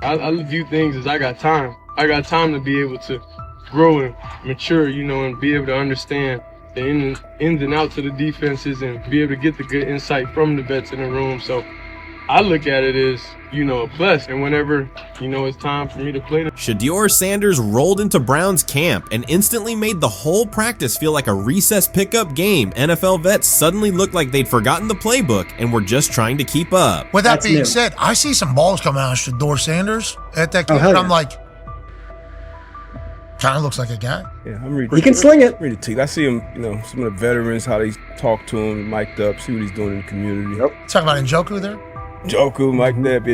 I view things as I got time. I got time to be able to grow and mature, and be able to understand the ins and outs of the defenses and be able to get the good insight from the vets in the room. So I look at it as, a plus. And whenever, it's time for me to play. Shedeur Sanders rolled into Browns camp and instantly made the whole practice feel like a recess pickup game. NFL vets suddenly looked like they'd forgotten the playbook and were just trying to keep up. With that being said, I see some balls coming out of Shedeur Sanders at that camp, and I'm like, kind of looks like a guy. Yeah, I'm reading. He can sling it. Read the team. I see him, some of the veterans, how they talk to him, mic'd up, see what he's doing in the community. Yep. Talking about Njoku there? Njoku, Mike Nebb.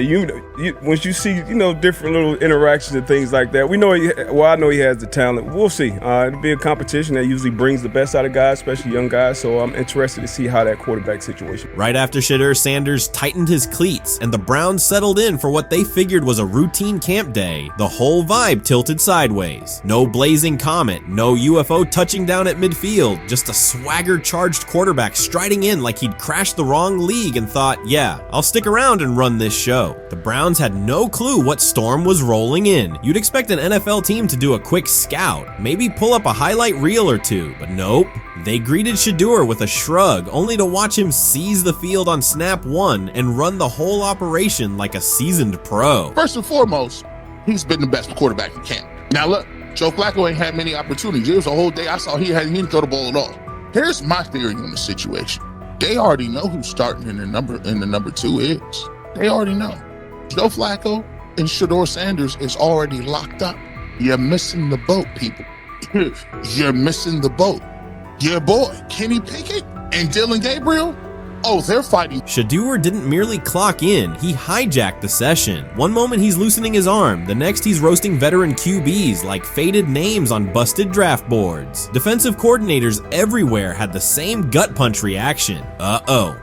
Yeah, once you see, different little interactions and things like that, I know he has the talent. We'll see. It'll be a competition that usually brings the best out of guys, especially young guys. So I'm interested to see how that quarterback situation. Right after Shedeur Sanders tightened his cleats and the Browns settled in for what they figured was a routine camp day, the whole vibe tilted sideways. No blazing comet, no UFO touching down at midfield, just a swagger-charged quarterback striding in like he'd crashed the wrong league and thought, yeah, I'll stick around and run this show. The Browns had no clue what storm was rolling in. You'd expect an NFL team to do a quick scout, maybe pull up a highlight reel or two, but nope. They greeted Shedeur with a shrug, only to watch him seize the field on snap one and run the whole operation like a seasoned pro. First and foremost, he's been the best quarterback in camp. Now look, Joe Flacco ain't had many opportunities. There was a whole day I saw he didn't throw the ball at all. Here's my theory on the situation. They already know who's starting in the number 2 is. They already know. Joe Flacco and Shedeur Sanders is already locked up. You're missing the boat, people. You're missing the boat. Your boy, Kenny Pickett and Dylan Gabriel, they're fighting. Shedeur didn't merely clock in, he hijacked the session. One moment he's loosening his arm, the next he's roasting veteran QBs like faded names on busted draft boards. Defensive coordinators everywhere had the same gut punch reaction.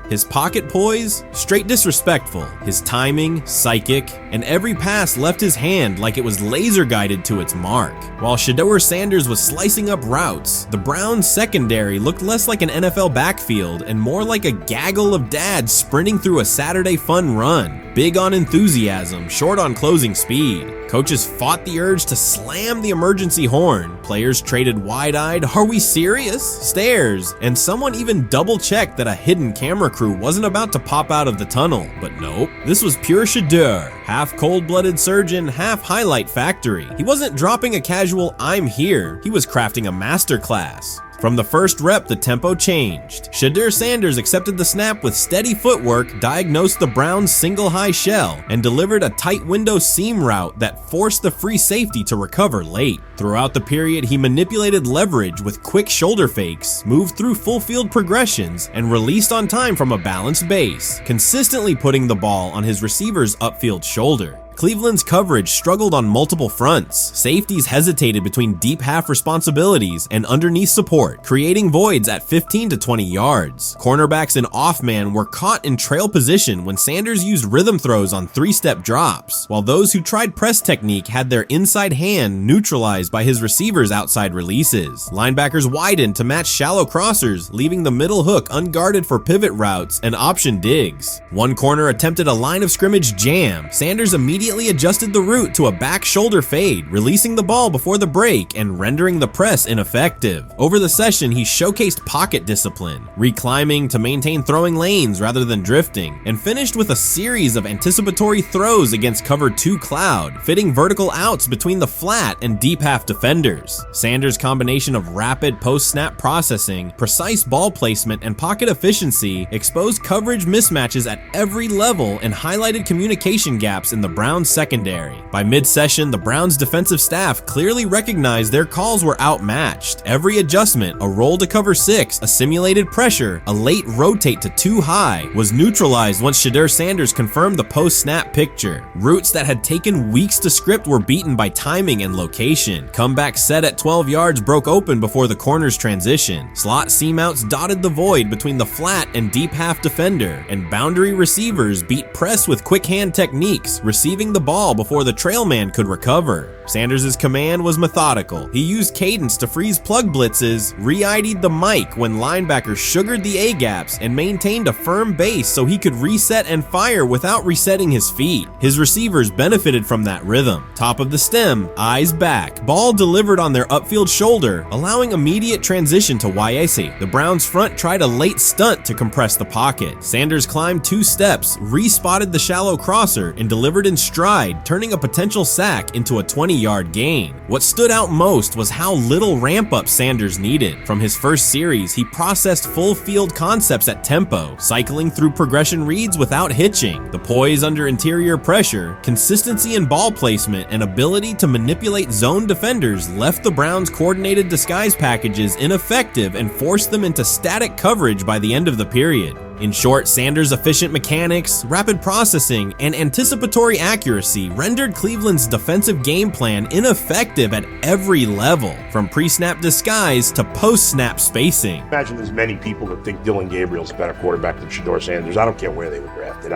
His pocket poise? Straight disrespectful. His timing? Psychic. And every pass left his hand like it was laser guided to its mark. While Shedeur Sanders was slicing up routes, the Browns secondary looked less like an NFL backfield and more like a gaggle of dads sprinting through a Saturday fun run. Big on enthusiasm, short on closing speed. Coaches fought the urge to slam the emergency horn. Players traded wide-eyed, "Are we serious?" stares, and someone even double-checked that a hidden camera crew wasn't about to pop out of the tunnel. But nope, this was pure Shedeur. Half cold-blooded surgeon, half highlight factory. He wasn't dropping a casual "I'm here," he was crafting a masterclass. From the first rep, the tempo changed. Shedeur Sanders accepted the snap with steady footwork, diagnosed the Browns' single high shell, and delivered a tight window seam route that forced the free safety to recover late. Throughout the period, he manipulated leverage with quick shoulder fakes, moved through full field progressions, and released on time from a balanced base, consistently putting the ball on his receiver's upfield shoulder. Cleveland's coverage struggled on multiple fronts. Safeties hesitated between deep half responsibilities and underneath support, creating voids at 15 to 20 yards. Cornerbacks and off-man were caught in trail position when Sanders used rhythm throws on 3-step drops, while those who tried press technique had their inside hand neutralized by his receivers' outside releases. Linebackers widened to match shallow crossers, leaving the middle hook unguarded for pivot routes and option digs. One corner attempted a line of scrimmage jam. Sanders immediately adjusted the route to a back shoulder fade, releasing the ball before the break and rendering the press ineffective. Over the session, he showcased pocket discipline, reclimbing to maintain throwing lanes rather than drifting, and finished with a series of anticipatory throws against cover 2 cloud, fitting vertical outs between the flat and deep half defenders. Sanders' combination of rapid post-snap processing, precise ball placement, and pocket efficiency exposed coverage mismatches at every level and highlighted communication gaps in the Browns secondary. By mid-session, the Browns defensive staff clearly recognized their calls were outmatched. Every adjustment, a roll to cover 6, a simulated pressure, a late rotate to 2 high, was neutralized once Shedeur Sanders confirmed the post-snap picture. Routes that had taken weeks to script were beaten by timing and location. Comeback set at 12 yards broke open before the corner's transition. Slot seam-outs dotted the void between the flat and deep half defender, and boundary receivers beat press with quick hand techniques, receiving avoiding the ball before the trailman could recover. Sanders' command was methodical. He used cadence to freeze plug blitzes, re-ID'd the mic when linebackers sugared the A-gaps, and maintained a firm base so he could reset and fire without resetting his feet. His receivers benefited from that rhythm. Top of the stem, eyes back. Ball delivered on their upfield shoulder, allowing immediate transition to YAC. The Browns front tried a late stunt to compress the pocket. Sanders climbed 2 steps, re-spotted the shallow crosser, and delivered in stride, turning a potential sack into a 20-yard gain. What stood out most was how little ramp-up Sanders needed. From his first series, he processed full field concepts at tempo, cycling through progression reads without hitching. The poise under interior pressure, consistency in ball placement, and ability to manipulate zone defenders left the Browns' coordinated disguise packages ineffective and forced them into static coverage by the end of the period. In short, Sanders' efficient mechanics, rapid processing, and anticipatory accuracy rendered Cleveland's defensive game plan ineffective at every level, from pre-snap disguise to post-snap spacing. Imagine there's many people that think Dylan Gabriel's a better quarterback than Shedeur Sanders. I don't care where they were drafted.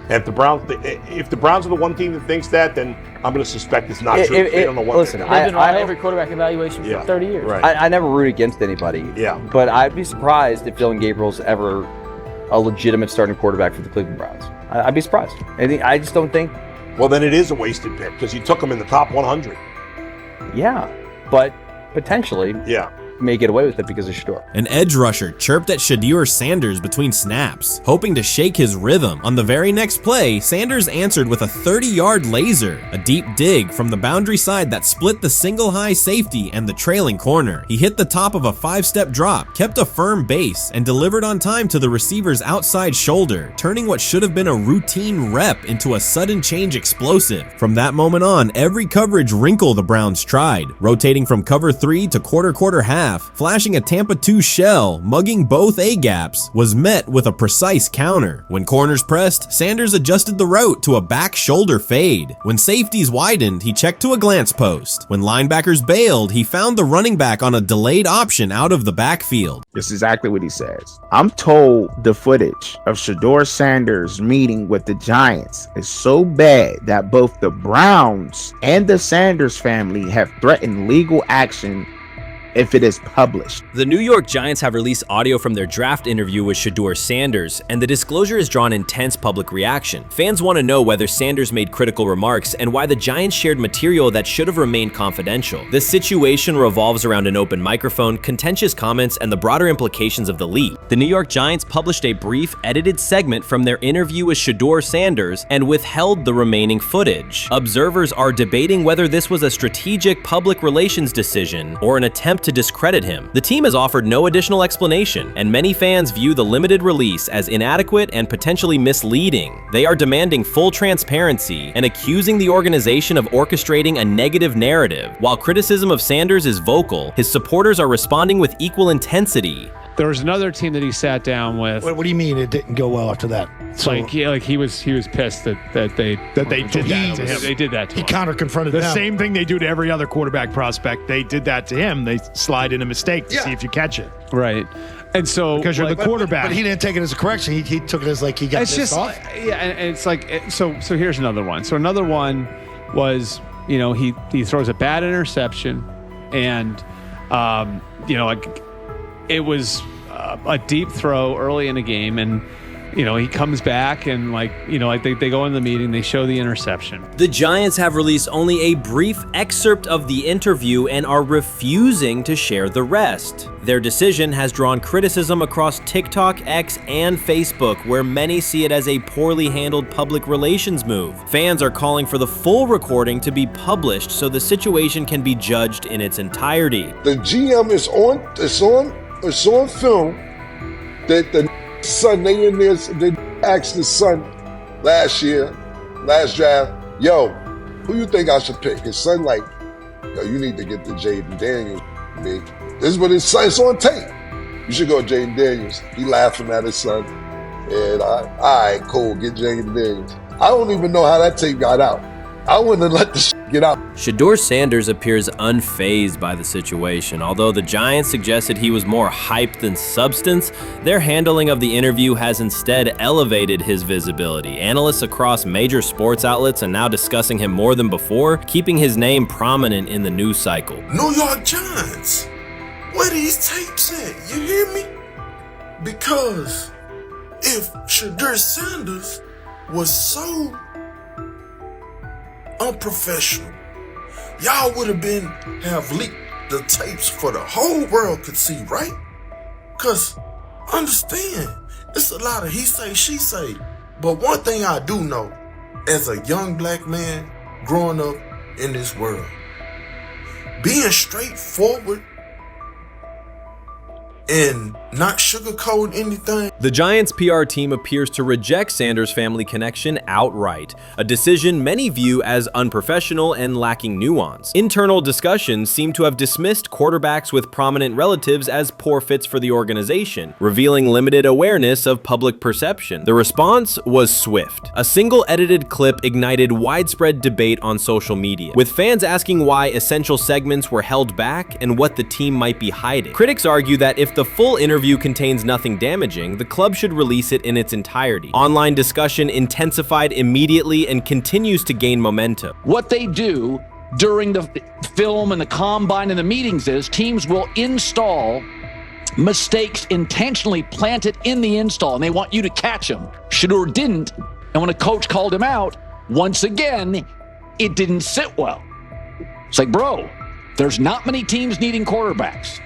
If the Browns are the one team that thinks that, then I'm going to suspect it's not true. They don't know what listen, they're they've doing. been on every quarterback evaluation for 30 years. Right. I never root against anybody. Yeah. But I'd be surprised if Dylan Gabriel's ever a legitimate starting quarterback for the Cleveland Browns. I'd be surprised. I just don't think. Well, then it is a wasted pick because you took him in the top 100. Yeah, but potentially. Yeah. May get away with it because of Shedeur. An edge rusher chirped at Shedeur Sanders between snaps, hoping to shake his rhythm. On the very next play, Sanders answered with a 30-yard laser, a deep dig from the boundary side that split the single high safety and the trailing corner. He hit the top of a 5-step drop, kept a firm base, and delivered on time to the receiver's outside shoulder, turning what should have been a routine rep into a sudden change explosive. From that moment on, every coverage wrinkle the Browns tried, rotating from cover 3 to quarter half, flashing a Tampa 2 shell, mugging both A-gaps, was met with a precise counter. When corners pressed, Sanders adjusted the route to a back shoulder fade. When safeties widened, he checked to a glance post. When linebackers bailed, he found the running back on a delayed option out of the backfield. This is exactly what he says. I'm told the footage of Shedeur Sanders meeting with the Giants is so bad that both the Browns and the Sanders family have threatened legal action if it is published. The New York Giants have released audio from their draft interview with Shedeur Sanders, and the disclosure has drawn intense public reaction. Fans want to know whether Sanders made critical remarks and why the Giants shared material that should have remained confidential. The situation revolves around an open microphone, contentious comments, and the broader implications of the leak. The New York Giants published a brief, edited segment from their interview with Shedeur Sanders and withheld the remaining footage. Observers are debating whether this was a strategic public relations decision or an attempt to discredit him. The team has offered no additional explanation, and many fans view the limited release as inadequate and potentially misleading. They are demanding full transparency and accusing the organization of orchestrating a negative narrative. While criticism of Sanders is vocal, his supporters are responding with equal intensity. There was another team that he sat down with. What do you mean it didn't go well after that? So, he was pissed that they did that to him. They did that to him. He counter-confronted the them. same thing they do to every other quarterback prospect. They did that to him. They slide in a mistake to see if you catch it. Right. And so because you're the quarterback. But he didn't take it as a correction. He took it as like he got it's pissed just off. yeah, and it's like so here's another one. So another one was, he throws a bad interception, and it was a deep throw early in the game, and he comes back and they go in the meeting, they show the interception. The Giants have released only a brief excerpt of the interview and are refusing to share the rest. Their decision has drawn criticism across TikTok, X, and Facebook, where many see it as a poorly handled public relations move. Fans are calling for the full recording to be published so the situation can be judged in its entirety. The GM is on film that the son, they asked the son last draft, yo, who you think I should pick? His son yo, you need to get the Jaden Daniels, big. This is what his son, it's on tape. You should go Jaden Daniels. He laughing at his son. And all right, cool, get Jaden Daniels. I don't even know how that tape got out. I wouldn't have let this get out. Shedeur Sanders appears unfazed by the situation. Although the Giants suggested he was more hype than substance, their handling of the interview has instead elevated his visibility. Analysts across major sports outlets are now discussing him more than before, keeping his name prominent in the news cycle. New York Giants, where these tapes at? You hear me? Because if Shedeur Sanders was so unprofessional, y'all would have leaked the tapes for the whole world could see, right? Cause understand, it's a lot of he say, she say. But one thing I do know, as a young black man growing up in this world, being straightforward and not sugarcoat anything. The Giants' PR team appears to reject Sanders' family connection outright, a decision many view as unprofessional and lacking nuance. Internal discussions seem to have dismissed quarterbacks with prominent relatives as poor fits for the organization, revealing limited awareness of public perception. The response was swift. A single edited clip ignited widespread debate on social media, with fans asking why essential segments were held back and what the team might be hiding. Critics argue that if the full interview contains nothing damaging, the club should release it in its entirety. Online discussion intensified immediately and continues to gain momentum. What they do during the film and the combine and the meetings is teams will install mistakes intentionally planted in the install, and they want you to catch them. Shedeur didn't, and when a coach called him out, once again, it didn't sit well. It's like, bro, there's not many teams needing quarterbacks,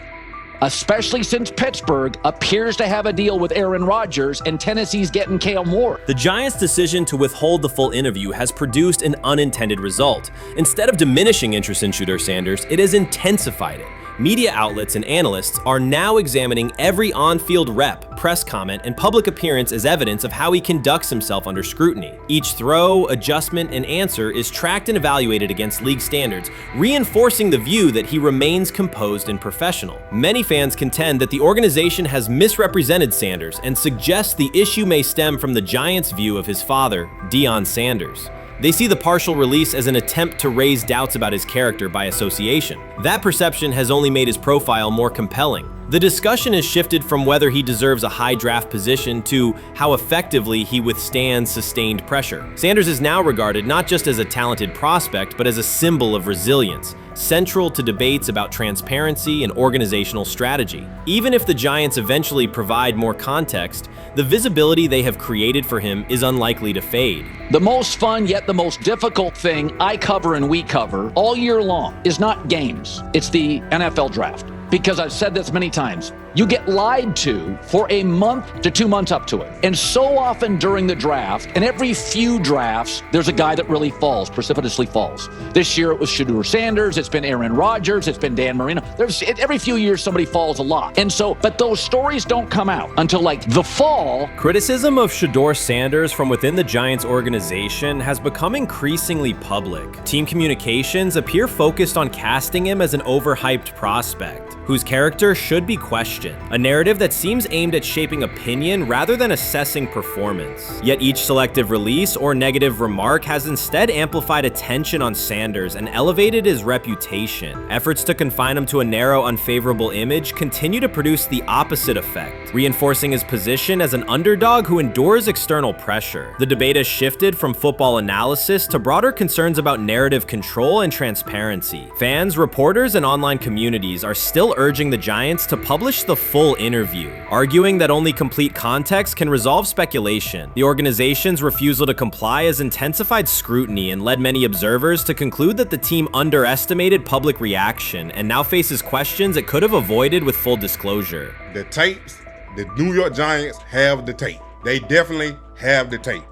especially since Pittsburgh appears to have a deal with Aaron Rodgers and Tennessee's getting Kale Moore. The Giants' decision to withhold the full interview has produced an unintended result. Instead of diminishing interest in Shedeur Sanders, it has intensified it. Media outlets and analysts are now examining every on-field rep, press comment, and public appearance as evidence of how he conducts himself under scrutiny. Each throw, adjustment, and answer is tracked and evaluated against league standards, reinforcing the view that he remains composed and professional. Many fans contend that the organization has misrepresented Sanders and suggest the issue may stem from the Giants' view of his father, Deion Sanders. They see the partial release as an attempt to raise doubts about his character by association. That perception has only made his profile more compelling. The discussion has shifted from whether he deserves a high draft position to how effectively he withstands sustained pressure. Sanders is now regarded not just as a talented prospect, but as a symbol of resilience, central to debates about transparency and organizational strategy. Even if the Giants eventually provide more context, the visibility they have created for him is unlikely to fade. The most fun yet the most difficult thing I cover and we cover all year long is not games, it's the NFL draft. Because I've said this many times, you get lied to for a month to 2 months up to it. And so often during the draft, and every few drafts, there's a guy that really falls, precipitously falls. This year it was Shedeur Sanders, it's been Aaron Rodgers, it's been Dan Marino. Every few years somebody falls a lot. And so, but those stories don't come out until like the fall. Criticism of Shedeur Sanders from within the Giants organization has become increasingly public. Team communications appear focused on casting him as an overhyped prospect, whose character should be questioned, a narrative that seems aimed at shaping opinion rather than assessing performance. Yet each selective release or negative remark has instead amplified attention on Sanders and elevated his reputation. Efforts to confine him to a narrow, unfavorable image continue to produce the opposite effect, reinforcing his position as an underdog who endures external pressure. The debate has shifted from football analysis to broader concerns about narrative control and transparency. Fans, reporters, and online communities are still urging the Giants to publish the full interview, arguing that only complete context can resolve speculation. The organization's refusal to comply has intensified scrutiny and led many observers to conclude that the team underestimated public reaction and now faces questions it could have avoided with full disclosure. The tapes, the New York Giants have the tape. They definitely have the tape.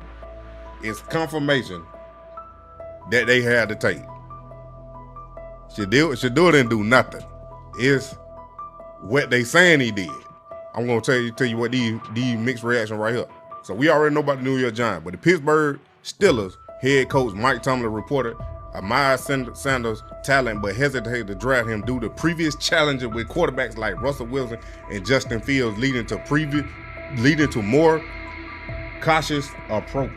It's confirmation that they had the tape. Shedeur didn't do nothing. It's what they saying he did. I'm gonna tell you what these mixed reaction right here. So we already know about the New York Giants, but the Pittsburgh Steelers head coach Mike Tomlin reported admired Sanders' talent, but hesitated to draft him due to previous challenges with quarterbacks like Russell Wilson and Justin Fields, leading to more cautious approach.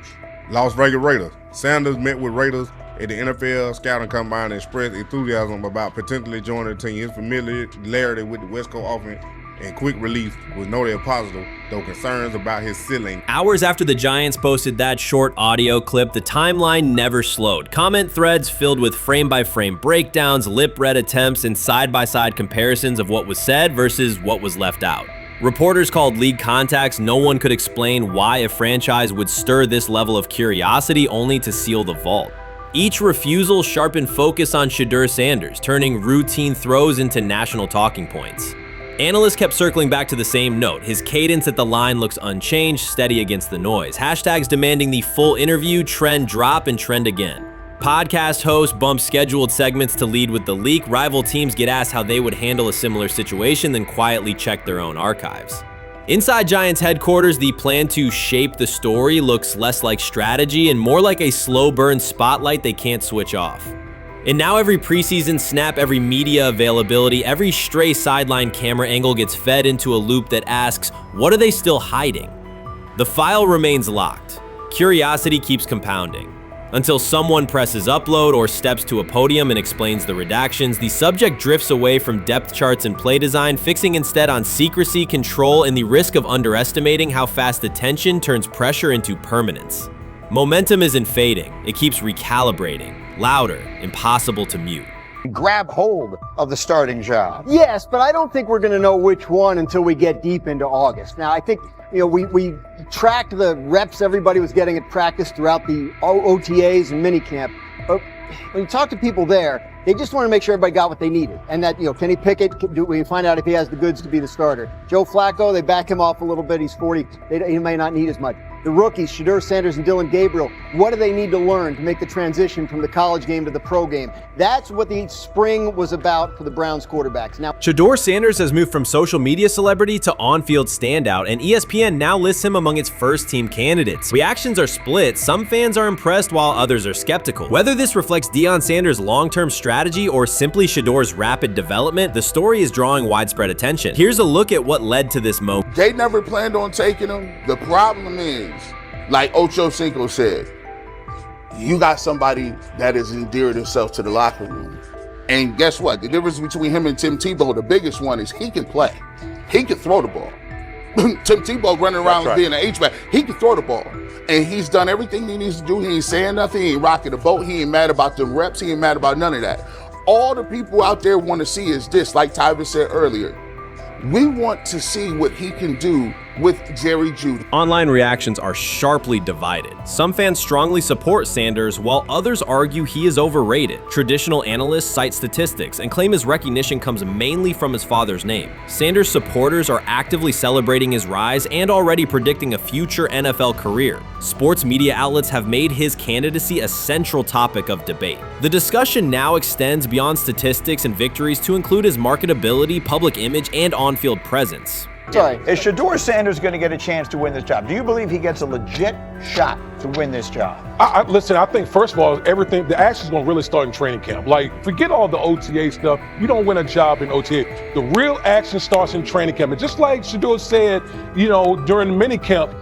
Las Vegas Raiders. Sanders met with Raiders at the NFL scouting combine and expressed enthusiasm about potentially joining the team. His familiarity with the West Coast offense and quick release was noted positive, though concerns about his ceiling. Hours after the Giants posted that short audio clip, the timeline never slowed. Comment threads filled with frame-by-frame breakdowns, lip-read attempts, and side-by-side comparisons of what was said versus what was left out. Reporters called league contacts. No one could explain why a franchise would stir this level of curiosity only to seal the vault. Each refusal sharpened focus on Shedeur Sanders, turning routine throws into national talking points. Analysts kept circling back to the same note. His cadence at the line looks unchanged, steady against the noise. Hashtags demanding the full interview, trend drop, and trend again. Podcast hosts bump scheduled segments to lead with the leak. Rival teams get asked how they would handle a similar situation, then quietly check their own archives. Inside Giants headquarters, the plan to shape the story looks less like strategy and more like a slow burn spotlight they can't switch off. And now every preseason snap, every media availability, every stray sideline camera angle gets fed into a loop that asks, what are they still hiding? The file remains locked. Curiosity keeps compounding. Until someone presses upload or steps to a podium and explains the redactions, the subject drifts away from depth charts and play design, fixing instead on secrecy, control, and the risk of underestimating how fast attention turns pressure into permanence. Momentum isn't fading, it keeps recalibrating, louder, impossible to mute. Grab hold of the starting job. Yes, but I don't think we're going to know which one until we get deep into August. Now, I think, we tracked the reps everybody was getting at practice throughout the OTAs and minicamp. But when you talk to people there, they just want to make sure everybody got what they needed. And that, Kenny Pickett, we find out if he has the goods to be the starter. Joe Flacco, they back him off a little bit. He's 40. He may not need as much. The rookies, Shedeur Sanders and Dillon Gabriel, what do they need to learn to make the transition from the college game to the pro game? That's what the spring was about for the Browns quarterbacks. Now, Shedeur Sanders has moved from social media celebrity to on-field standout, and ESPN now lists him among its first-team candidates. Reactions are split. Some fans are impressed while others are skeptical. Whether this reflects Deion Sanders' long-term strategy or simply Shedeur's rapid development, the story is drawing widespread attention. Here's a look at what led to this moment. They never planned on taking him. The problem is, like Ocho Cinco said, you got somebody that has endeared himself to the locker room. And guess what? The difference between him and Tim Tebow, the biggest one, is he can play. He can throw the ball. Tim Tebow running around being an H-back. He can throw the ball. And he's done everything he needs to do. He ain't saying nothing. He ain't rocking the boat. He ain't mad about the reps. He ain't mad about none of that. All the people out there want to see is this, like Tyver said earlier. We want to see what he can do with Jerry Jeudy. Online reactions are sharply divided. Some fans strongly support Sanders, while others argue he is overrated. Traditional analysts cite statistics and claim his recognition comes mainly from his father's name. Sanders supporters are actively celebrating his rise and already predicting a future NFL career. Sports media outlets have made his candidacy a central topic of debate. The discussion now extends beyond statistics and victories to include his marketability, public image, and on-field presence. Sorry, is Shedeur Sanders going to get a chance to win this job? Do you believe he gets a legit shot to win this job? Listen, I think first of all, the action's going to really start in training camp. Like, forget all the OTA stuff. You don't win a job in OTA. The real action starts in training camp. And just like Shedeur said, during the mini camp,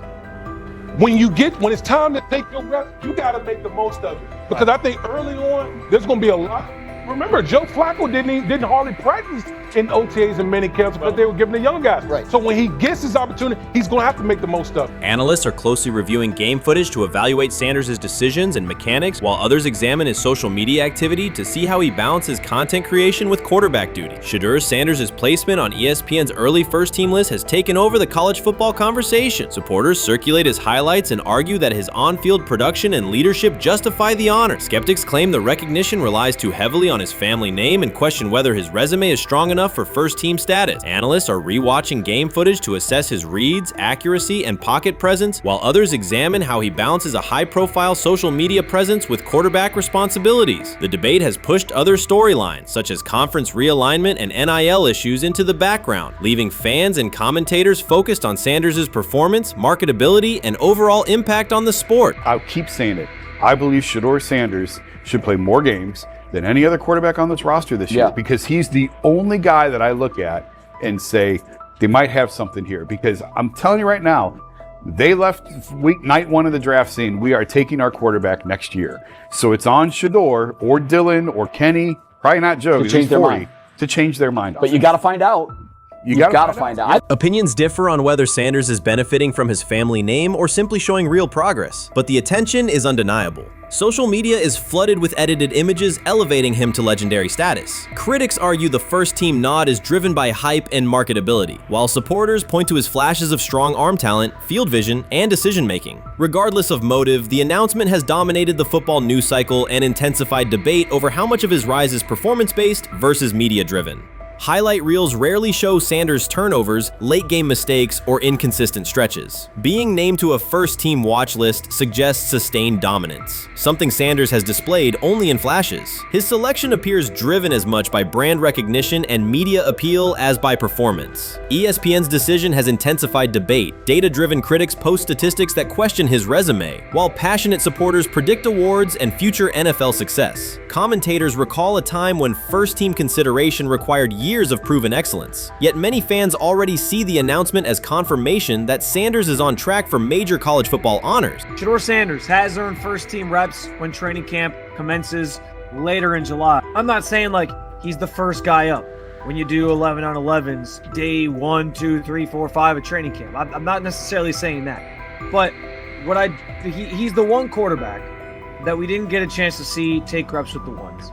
when it's time to take your reps, you got to make the most of it. Because I think early on, there's going to be a lot. Remember, Joe Flacco didn't hardly practice in OTAs and mini camps because they were giving the young guys. Right. So when he gets his opportunity, he's going to have to make the most of it. Analysts are closely reviewing game footage to evaluate Sanders' decisions and mechanics, while others examine his social media activity to see how he balances content creation with quarterback duty. Shedeur Sanders' placement on ESPN's early first-team list has taken over the college football conversation. Supporters circulate his highlights and argue that his on-field production and leadership justify the honor. Skeptics claim the recognition relies too heavily on his family name and question whether his resume is strong enough for first-team status. Analysts are rewatching game footage to assess his reads, accuracy, and pocket presence, while others examine how he balances a high-profile social media presence with quarterback responsibilities. The debate has pushed other storylines, such as conference realignment and NIL issues, into the background, leaving fans and commentators focused on Sanders' performance, marketability, and overall impact on the sport. I'll keep saying it. I believe Shedeur Sanders should play more games than any other quarterback on this roster this year, because he's the only guy that I look at and say they might have something here. Because I'm telling you right now, They left night 1 of the draft saying, we are taking our quarterback next year. So it's on Shedeur or Dylan or Kenny, probably not Joe, To change their mind. to change their mind. But you got to find out. You You've gotta got to find out. Opinions differ on whether Sanders is benefiting from his family name or simply showing real progress, but the attention is undeniable. Social media is flooded with edited images elevating him to legendary status. Critics argue the first-team nod is driven by hype and marketability, while supporters point to his flashes of strong arm talent, field vision, and decision-making. Regardless of motive, the announcement has dominated the football news cycle and intensified debate over how much of his rise is performance-based versus media-driven. Highlight reels rarely show Sanders' turnovers, late-game mistakes, or inconsistent stretches. Being named to a first-team watch list suggests sustained dominance, something Sanders has displayed only in flashes. His selection appears driven as much by brand recognition and media appeal as by performance. ESPN's decision has intensified debate. Data-driven critics post statistics that question his resume, while passionate supporters predict awards and future NFL success. Commentators recall a time when first-team consideration required years of proven excellence. Yet many fans already see the announcement as confirmation that Sanders is on track for major college football honors. Shedeur Sanders has earned first-team reps when training camp commences later in July. I'm not saying like he's the first guy up when you do 11 on 11s day 1, 2, 3, 4, 5 at training camp. I'm not necessarily saying that, but he's the one quarterback that we didn't get a chance to see take reps with the ones.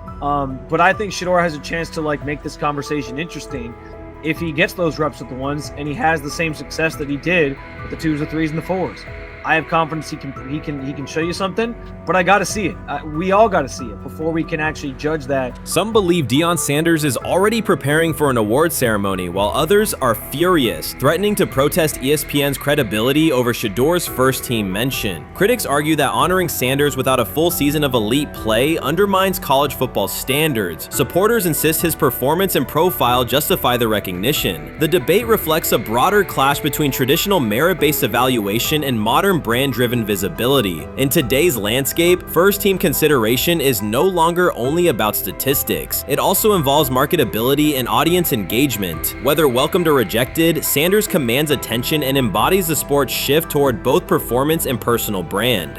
But I think Shedeur has a chance to like make this conversation interesting if he gets those reps with the ones and he has the same success that he did with the 2s, the 3s, and the 4s. I have confidence he can show you something, but I got to see it. We all got to see it before we can actually judge that. Some believe Deion Sanders is already preparing for an award ceremony, while others are furious, threatening to protest ESPN's credibility over Shedeur's first-team mention. Critics argue that honoring Sanders without a full season of elite play undermines college football standards. Supporters insist his performance and profile justify the recognition. The debate reflects a broader clash between traditional merit-based evaluation and modern brand-driven visibility. In today's landscape, first-team consideration is no longer only about statistics. It also involves marketability and audience engagement. Whether welcomed or rejected, Sanders commands attention and embodies the sport's shift toward both performance and personal brand.